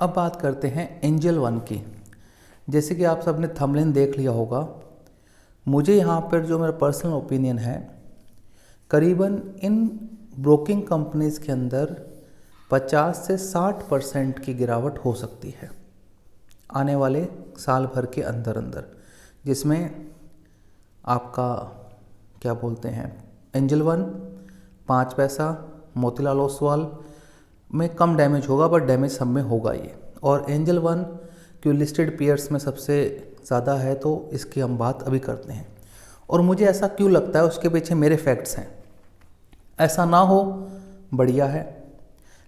अब बात करते हैं एंजल वन की। जैसे कि आप सबने थंबनेल देख लिया होगा, मुझे यहाँ पर जो मेरा पर्सनल ओपिनियन है, करीबन इन ब्रोकिंग कंपनीज़ के अंदर 50 से 60% की गिरावट हो सकती है आने वाले साल भर के अंदर अंदर, जिसमें आपका क्या बोलते हैं एंजल वन, 5 पैसा, मोतीलाल ओसवाल में कम डैमेज होगा, बट डैमेज सब में होगा ये। और एंजल वन क्यों लिस्टेड पेयर्स में सबसे ज़्यादा है, तो इसकी हम बात अभी करते हैं। और मुझे ऐसा क्यों लगता है, उसके पीछे मेरे फैक्ट्स हैं। ऐसा ना हो बढ़िया है,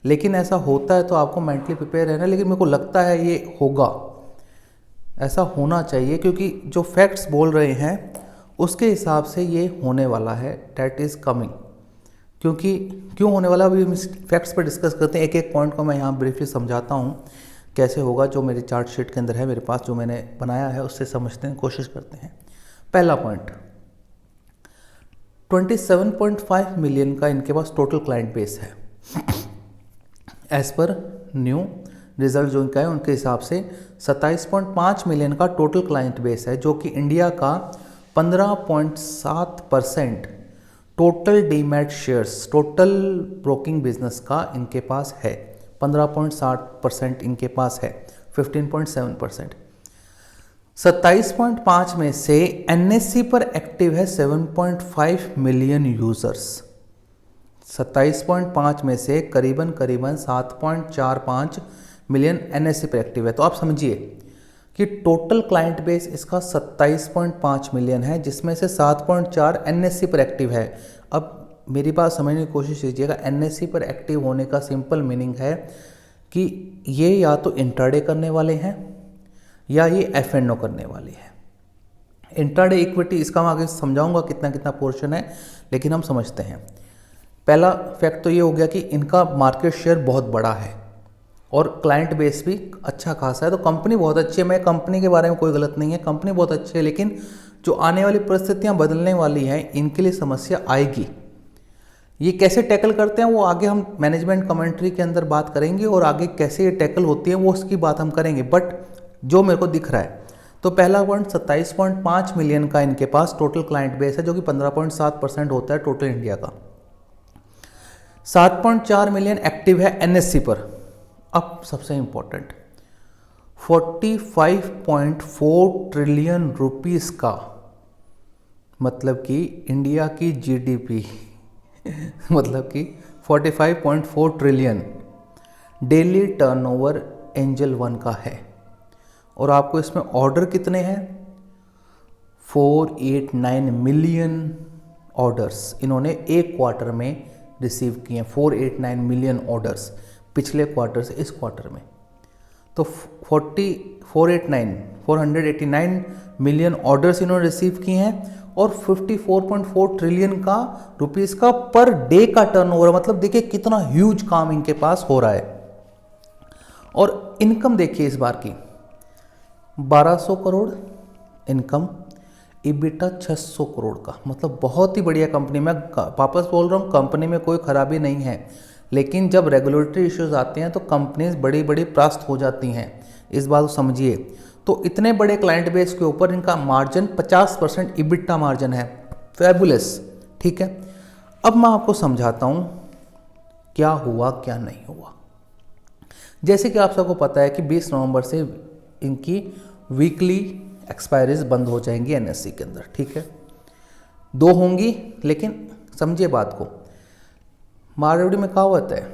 लेकिन ऐसा होता है तो आपको मेंटली प्रिपेयर रहना। लेकिन मेरे को लगता है ये होगा, ऐसा होना चाहिए, क्योंकि जो फैक्ट्स बोल रहे हैं उसके हिसाब से ये होने वाला है, डैट इज़ कमिंग। क्योंकि क्यों होने वाला, अभी हम फैक्ट्स पर डिस्कस करते हैं। एक एक पॉइंट को मैं यहाँ ब्रीफली समझाता हूँ कैसे होगा। जो मेरी चार्ट शीट के अंदर है मेरे पास, जो मैंने बनाया है, उससे समझते हैं, कोशिश करते हैं। पहला पॉइंट, 27.5 मिलियन का इनके पास टोटल क्लाइंट बेस है। एज पर न्यू रिजल्ट जो इनका है उनके हिसाब से 27.5 मिलियन का टोटल क्लाइंट बेस है, जो कि इंडिया का 15.7% total demat shares, total broking business का इनके पास है। 15.7% इनके पास है, 15.7%। 27.5 में से एनएससी पर एक्टिव है 7.5 मिलियन यूजर्स। 27.5 में से करीबन 7.45 मिलियन एनएससी पर एक्टिव है। तो आप समझिए कि टोटल क्लाइंट बेस इसका 27.5 मिलियन है, जिसमें से 7.4 एनएससी पर एक्टिव है। अब मेरी बात समझने की कोशिश कीजिएगा। एनएससी पर एक्टिव होने का सिंपल मीनिंग है कि ये या तो इंट्राडे करने वाले हैं या ये एफ&ओ करने वाले हैं। इंट्राडे इक्विटी इसका मैं आगे समझाऊंगा कितना कितना पोर्शन है, लेकिन हम समझते हैं। पहला फैक्ट तो ये हो गया कि इनका मार्केट शेयर बहुत बड़ा है और क्लाइंट बेस भी अच्छा खासा है। तो कंपनी बहुत अच्छी है, मैं कंपनी के बारे में कोई गलत नहीं है, कंपनी बहुत अच्छी है। लेकिन जो आने वाली परिस्थितियां बदलने वाली हैं, इनके लिए समस्या आएगी। ये कैसे टैकल करते हैं वो आगे हम मैनेजमेंट कमेंट्री के अंदर बात करेंगे, और आगे कैसे ये टैकल होती है वो उसकी बात हम करेंगे। बट जो मेरे को दिख रहा है, तो पहला पॉइंट 27.5 मिलियन का इनके पास टोटल क्लाइंट बेस है, जो कि 15.7% होता है टोटल इंडिया का। 7.4 मिलियन एक्टिव है एनएससी पर। अब सबसे इंपॉर्टेंट, 45.4 ट्रिलियन रुपीस का, मतलब कि इंडिया की जीडीपी मतलब कि 45.4 trillion daily turnover angel one का है। और आपको इसमें ऑर्डर कितने हैं, 489 मिलियन ऑर्डर्स इन्होंने एक क्वार्टर में रिसीव किए हैं। 489 मिलियन ऑर्डर्स पिछले क्वार्टर से इस क्वार्टर में। तो 489 मिलियन ऑर्डर्स इन्होंने रिसीव किए हैं, और 54.4 ट्रिलियन का रुपीस का पर डे का टर्नओवर, मतलब देखिए कितना ह्यूज काम इनके पास हो रहा है। और इनकम देखिए इस बार की 1200 करोड़ इनकम, इबिटा 600 करोड़ का, मतलब बहुत ही बढ़िया कंपनी। मैं वापस बोल रहा हूँ, कंपनी में कोई खराबी नहीं है, लेकिन जब रेगुलेटरी इश्यूज आते हैं तो कंपनीज बड़ी बड़ी त्रस्त हो जाती हैं, इस बात को समझिए। तो इतने बड़े क्लाइंट बेस के ऊपर इनका मार्जिन 50% इबिटा मार्जिन है, फैबुलस। ठीक है, अब मैं आपको समझाता हूँ क्या हुआ क्या नहीं हुआ। जैसे कि आप सबको पता है कि 20 नवंबर से इनकी वीकली एक्सपायरीज बंद हो जाएंगी एनएससी के अंदर। ठीक है, 2 होंगी, लेकिन समझिए बात को। मारवाड़ी में कहावत है,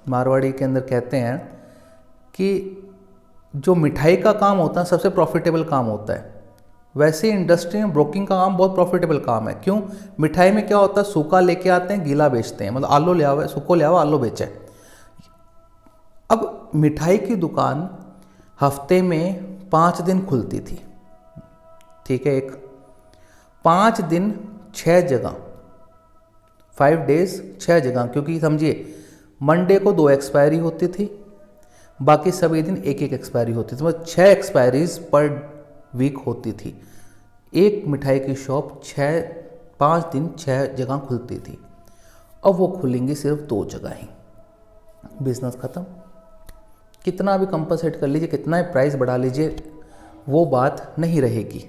मारवाड़ी के अंदर कहते हैं कि जो मिठाई का काम होता है सबसे प्रॉफिटेबल काम होता है, वैसे इंडस्ट्री में ब्रोकिंग का काम बहुत प्रॉफिटेबल काम है। क्यों? मिठाई में क्या होता है, सूखा लेके आते हैं, गीला बेचते हैं, मतलब आलू ले आवा, सूखो ले आवा, आलू बेचे। अब मिठाई की दुकान हफ्ते में 5 दिन खुलती थी। ठीक है, 5 दिन 6 जगह, 5 डेज 6 जगह, क्योंकि समझिए मंडे को 2 एक्सपायरी होती थी, बाकी सभी दिन एक एक एक्सपायरी होती थी, मतलब 6 एक्सपायरीज पर वीक होती थी। एक मिठाई की शॉप 5 दिन 6 जगह खुलती थी। अब वो खुलेंगी सिर्फ 2 जगह ही, बिजनेस खत्म। कितना भी कंपनसेट कर लीजिए, कितना भी प्राइस बढ़ा लीजिए, वो बात नहीं रहेगी।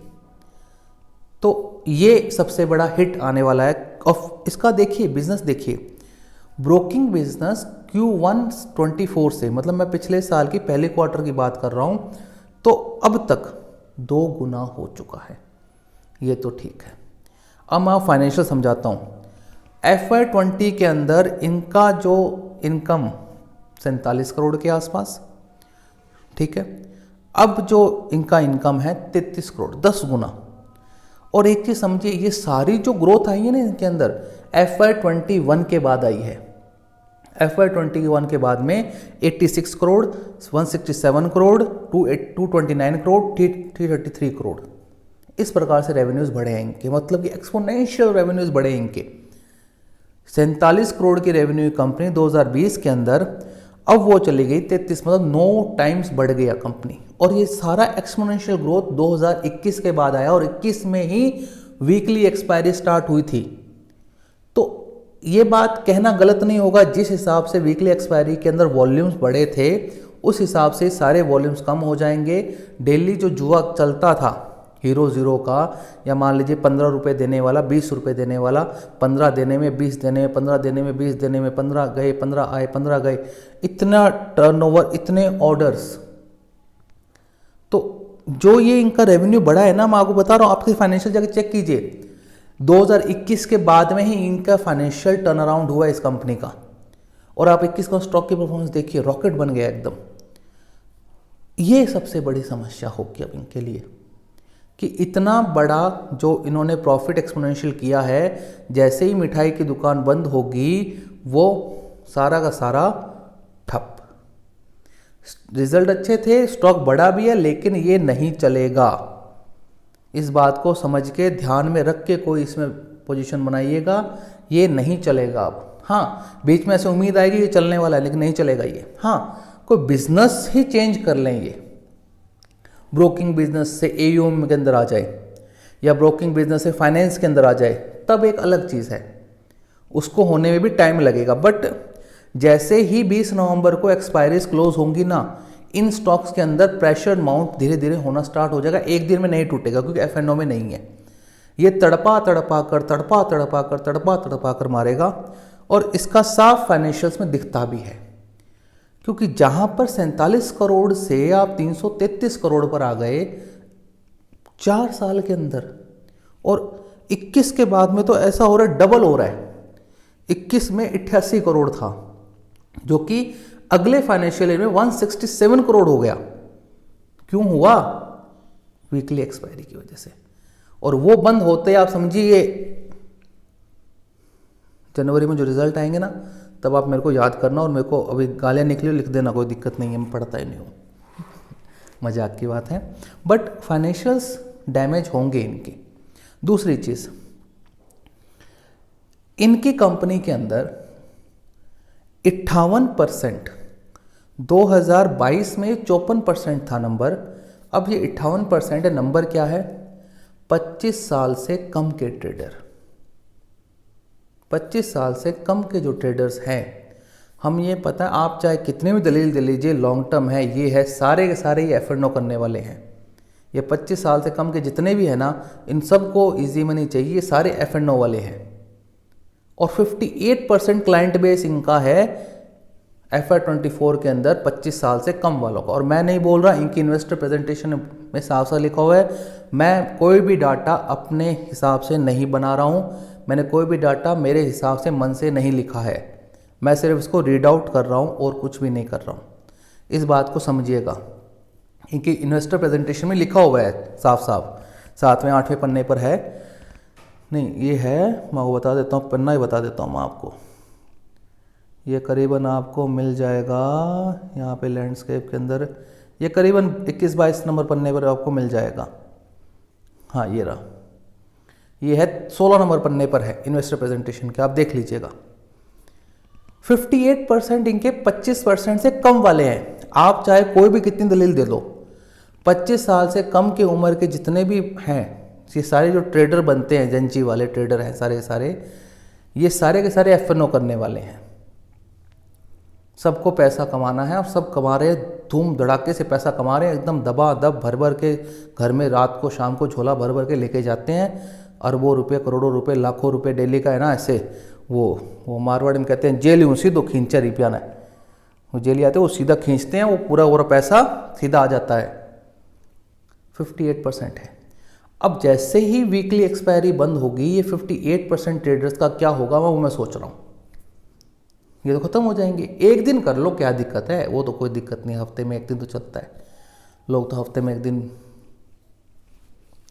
तो ये सबसे बड़ा हिट आने वाला है। और इसका देखिए बिजनेस देखिए, ब्रोकिंग बिजनेस Q1 24 से, मतलब मैं पिछले साल की पहले क्वार्टर की बात कर रहा हूँ, तो अब तक 2 गुना हो चुका है। ये तो ठीक है। अब मैं फाइनेंशियल समझाता हूँ। FY20 के अंदर इनका जो इनकम 47 करोड़ के आसपास, ठीक है। अब जो इनका इनकम है 33 करोड़, 10 गुना। और एक चीज़ समझिए, ये सारी जो ग्रोथ आई है ना इनके अंदर FY21 के बाद आई है। FY21 के बाद में 86 करोड़, 167 करोड़, 229 करोड़, 333 करोड़, इस प्रकार से रेवेन्यूज बढ़े हैं इनके, मतलब कि एक्सपोनेंशियल रेवेन्यूज बढ़े हैं इनके। 47 करोड़ की रेवेन्यू कंपनी 2020 के अंदर, अब वो चली गई 33, मतलब 9 टाइम्स बढ़ गया कंपनी। और ये सारा एक्सपोनेंशियल ग्रोथ 2021 के बाद आया, और 21 में ही वीकली एक्सपायरी स्टार्ट हुई थी। तो ये बात कहना गलत नहीं होगा, जिस हिसाब से वीकली एक्सपायरी के अंदर वॉल्यूम्स बढ़े थे, उस हिसाब से सारे वॉल्यूम्स कम हो जाएंगे। डेली जो जुआ चलता था हीरो ज़ीरो का, या मान लीजिए 15 रुपये देने वाला 20 रुपये देने वाला, 15 देने में 20 देने में, 15 देने में 20 देने में, 15 गए 15 आए 15 गए, इतना टर्नओवर, इतने ऑर्डर्स। तो जो ये इनका रेवेन्यू बढ़ा है ना, मैं आपको बता रहा हूँ, आपकी फाइनेंशियल जाके चेक कीजिए, 2021 के बाद में ही इनका फाइनेंशियल टर्न अराउंड हुआ इस कंपनी का। और आप 21 का स्टॉक की परफॉर्मेंस देखिए, रॉकेट बन गया एकदम। ये सबसे बड़ी समस्या होगी अब इनके लिए, कि इतना बड़ा जो इन्होंने प्रॉफिट एक्सपोनेंशियल किया है, जैसे ही मिठाई की दुकान बंद होगी वो सारा का सारा ठप। रिजल्ट अच्छे थे, स्टॉक बढ़ा भी है, लेकिन ये नहीं चलेगा। इस बात को समझ के ध्यान में रख के कोई इसमें पोजीशन बनाइएगा, ये नहीं चलेगा अब। हाँ, बीच में ऐसे उम्मीद आएगी ये चलने वाला है, लेकिन नहीं चलेगा ये। हाँ, कोई बिजनेस ही चेंज कर लें, ये ब्रोकिंग बिजनेस से AUM के अंदर आ जाए, या ब्रोकिंग बिजनेस से फाइनेंस के अंदर आ जाए, तब एक अलग चीज़ है, उसको होने में भी टाइम लगेगा। बट जैसे ही 20 नवंबर को एक्सपायरीज क्लोज होंगी ना, इन स्टॉक्स के अंदर प्रेशर माउंट धीरे धीरे होना स्टार्ट हो जाएगा। एक दिन में नहीं टूटेगा, क्योंकि F&O में नहीं है। ये तड़पा तड़पा कर मारेगा, और इसका साफ फाइनेंशियल्स में दिखता भी है। क्योंकि जहां पर 47 करोड़ से आप 333 करोड़ पर आ गए 4 साल के अंदर, और 21 के बाद में तो ऐसा हो रहा है, डबल हो रहा है। 21 में 88 करोड़ था, जो कि अगले फाइनेंशियल ईयर में 167 करोड़ हो गया। क्यों हुआ? वीकली एक्सपायरी की वजह से। और वो बंद होते आप समझिए जनवरी में जो रिजल्ट आएंगे ना, तब आप मेरे को याद करना, और मेरे को अभी गालियाँ निकली लिख देना, कोई दिक्कत नहीं है, मैं पढ़ता ही नहीं हूँ, मजाक की बात है। बट फाइनेंशियल्स डैमेज होंगे इनके। दूसरी चीज़, इनकी कंपनी के अंदर 58%, 2022 में 54% था नंबर, अब ये 58% है। नंबर क्या है? 25 साल से कम के ट्रेडर, 25 साल से कम के जो ट्रेडर्स हैं, हम ये पता है, आप चाहे कितने भी दलील दे लीजिए, लॉन्ग टर्म है, ये है, सारे के सारे ये F&O करने वाले हैं। ये 25 साल से कम के जितने भी हैं ना, इन सबको इजी मनी चाहिए, सारे F&O वाले हैं। और 58% क्लाइंट बेस इनका है FY24 के अंदर 25 साल से कम वालों का। और मैं नहीं बोल रहा, इनकी इन्वेस्टर प्रेजेंटेशन में साफ साफ लिखा हुआ है, मैं कोई भी डाटा अपने हिसाब से नहीं बना रहा हूँ, मैंने कोई भी डाटा मेरे हिसाब से मन से नहीं लिखा है, मैं सिर्फ इसको रीड आउट कर रहा हूँ और कुछ भी नहीं कर रहा हूँ। इस बात को समझिएगा, इनकी इन्वेस्टर प्रेजेंटेशन में लिखा हुआ है साफ साफ, 7वें 8वें पन्ने पर है, नहीं ये है, मैं वो बता देता हूँ, पन्ना ही बता देता हूँ मैं आपको। ये करीबन आपको मिल जाएगा यहाँ पे लैंडस्केप के अंदर, ये करीबन 21-22 नंबर पन्ने पर आपको मिल जाएगा। हाँ ये रहा, ये है 16 नंबर पन्ने पर है इन्वेस्टर प्रेजेंटेशन के, आप देख लीजिएगा। 58% इनके 25% से कम वाले हैं। आप चाहे कोई भी कितनी दलील दे दो, 25 साल से कम की उम्र के जितने भी हैं, ये सारे जो ट्रेडर बनते हैं, एजेंसी वाले ट्रेडर हैं सारे सारे, ये सारे के सारे F&O करने वाले हैं। सबको पैसा कमाना है और सब कमा रहे हैं, धूम धड़ाके से पैसा कमा रहे हैं, एकदम दबा दब भर भर के घर में रात को शाम को झोला भर भर के लेके जाते हैं। अरबों रुपए, करोड़ों रुपए, लाखों रुपए डेली का है ना। ऐसे वो मारवाड़ी में कहते हैं जेल उसी तो खींचा रिपिया ने, वो जेली आते हैं वो सीधा खींचते हैं, वो पूरा पैसा सीधा आ जाता है। 58% है। अब जैसे ही वीकली एक्सपायरी बंद होगी, ये 58% ट्रेडर्स का क्या होगा वो मैं सोच रहा हूँ। ये तो खत्म हो जाएंगे। एक दिन कर लो, क्या दिक्कत है, वो तो कोई दिक्कत नहीं, हफ्ते में एक दिन तो चलता है, लोग तो हफ्ते में एक दिन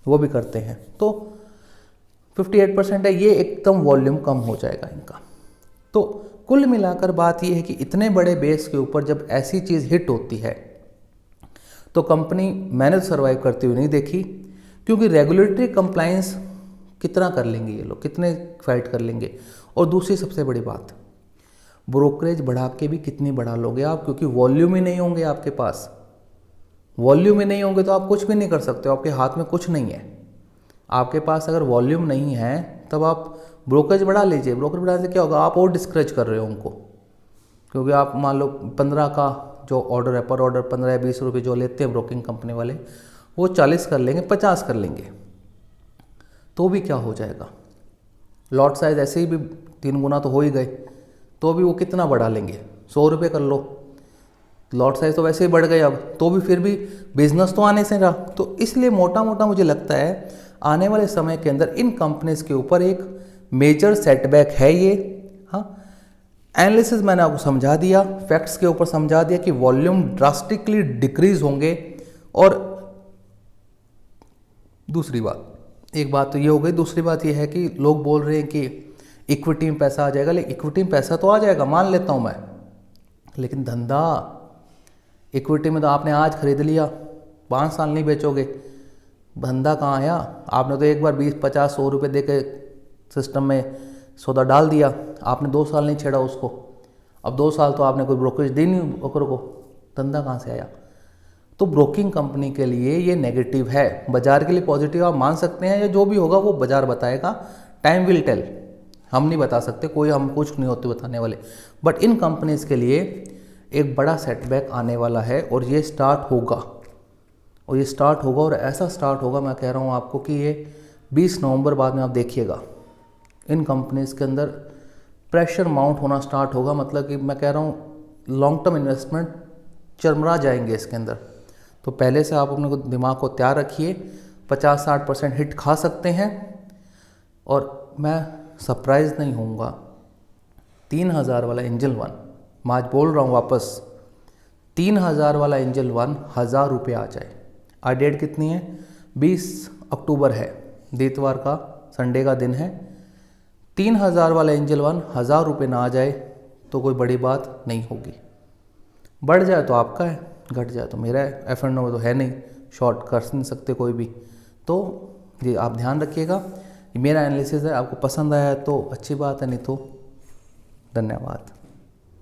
वो भी करते हैं। तो 58% है, ये एकदम वॉल्यूम कम हो जाएगा इनका। तो कुल मिलाकर बात ये है कि इतने बड़े बेस के ऊपर जब ऐसी चीज़ हिट होती है तो कंपनी मैंने तो सर्वाइव करती हुई नहीं देखी, क्योंकि रेगुलेटरी कंप्लायंस कितना कर लेंगे ये लोग, कितने फाइट कर लेंगे। और दूसरी सबसे बड़ी बात, ब्रोकरेज बढ़ा के भी कितनी बढ़ा लोगे आप, क्योंकि वॉल्यूम ही नहीं होंगे आपके पास। वॉल्यूम ही नहीं होंगे तो आप कुछ भी नहीं कर सकते हो, आपके हाथ में कुछ नहीं है। आपके पास अगर वॉल्यूम नहीं है तब आप ब्रोकरेज बढ़ा लीजिए। ब्रोकरेज बढ़ाने से क्या होगा, आप और डिस्करेज कर रहे हो उनको, क्योंकि आप मान लो 15 का जो ऑर्डर है, पर ऑर्डर 15 या 20 रुपये जो लेते हैं ब्रोकिंग कंपनी वाले, वो 40 कर लेंगे, 50 कर लेंगे, तो भी क्या हो जाएगा। लॉट साइज ऐसे ही भी 3 गुना तो हो ही गए, तो भी वो कितना बढ़ा लेंगे, 100 रुपये कर लो। लॉट साइज तो वैसे ही बढ़ गए अब, तो भी फिर भी बिजनेस तो आने से रहा। तो इसलिए मोटा मोटा मुझे लगता है आने वाले समय के अंदर इन कंपनीज के ऊपर एक मेजर सेटबैक है ये। हाँ, एनालिसिस मैंने आपको समझा दिया, फैक्ट्स के ऊपर समझा दिया कि वॉल्यूम ड्रास्टिकली डिक्रीज होंगे। और दूसरी बात, एक बात तो ये हो गई, दूसरी बात ये है कि लोग बोल रहे हैं कि इक्विटी में पैसा आ जाएगा। लेकिन इक्विटी में पैसा तो आ जाएगा, मान लेता हूँ मैं, लेकिन धंधा इक्विटी में तो आपने आज खरीद लिया, 5 साल नहीं बेचोगे, धंधा कहाँ आया। आपने तो एक बार 20, 50, 100 रुपये दे के सिस्टम में सौदा डाल दिया, आपने 2 साल नहीं छेड़ा उसको। अब 2 साल तो आपने कोई ब्रोकरेज दी नहीं ब्रोकर को, धंधा कहाँ से आया। तो ब्रोकिंग कंपनी के लिए ये नेगेटिव है, बाजार के लिए पॉजिटिव आप मान सकते हैं, या जो भी होगा वो बाजार बताएगा, टाइम विल टेल, हम नहीं बता सकते, कोई हम कुछ नहीं होते बताने वाले। बट इन कंपनीज के लिए एक बड़ा सेटबैक आने वाला है, और ये स्टार्ट होगा, और ये स्टार्ट होगा, और ऐसा स्टार्ट होगा, मैं कह रहा हूँ आपको कि ये 20 नवंबर बाद में आप देखिएगा इन कंपनीज के अंदर प्रेशर माउंट होना स्टार्ट होगा। मतलब कि मैं कह रहा हूँ लॉन्ग टर्म इन्वेस्टमेंट चरमरा जाएंगे इसके अंदर। तो पहले से आप अपने को दिमाग को तैयार रखिए, 50-60% हिट खा सकते हैं। और मैं सरप्राइज नहीं होऊंगा 3000 वाला एंजल वन, मैं आज बोल रहा हूँ वापस, 3000 वाला एंजल वन 1000 रुपये आ जाए। आज डेट कितनी है, 20 अक्टूबर है, देतवार का, संडे का दिन है। 3000 वाला एंजल वन 1000 रुपये ना आ जाए तो कोई बड़ी बात नहीं होगी। बढ़ जाए तो आपका है, घट जाए तो मेरा है। F&O में तो है नहीं, शॉर्ट कर नहीं सकते कोई भी। तो ये आप ध्यान रखिएगा, ये मेरा एनालिसिस है, आपको पसंद आया तो अच्छी बात है, नहीं तो धन्यवाद।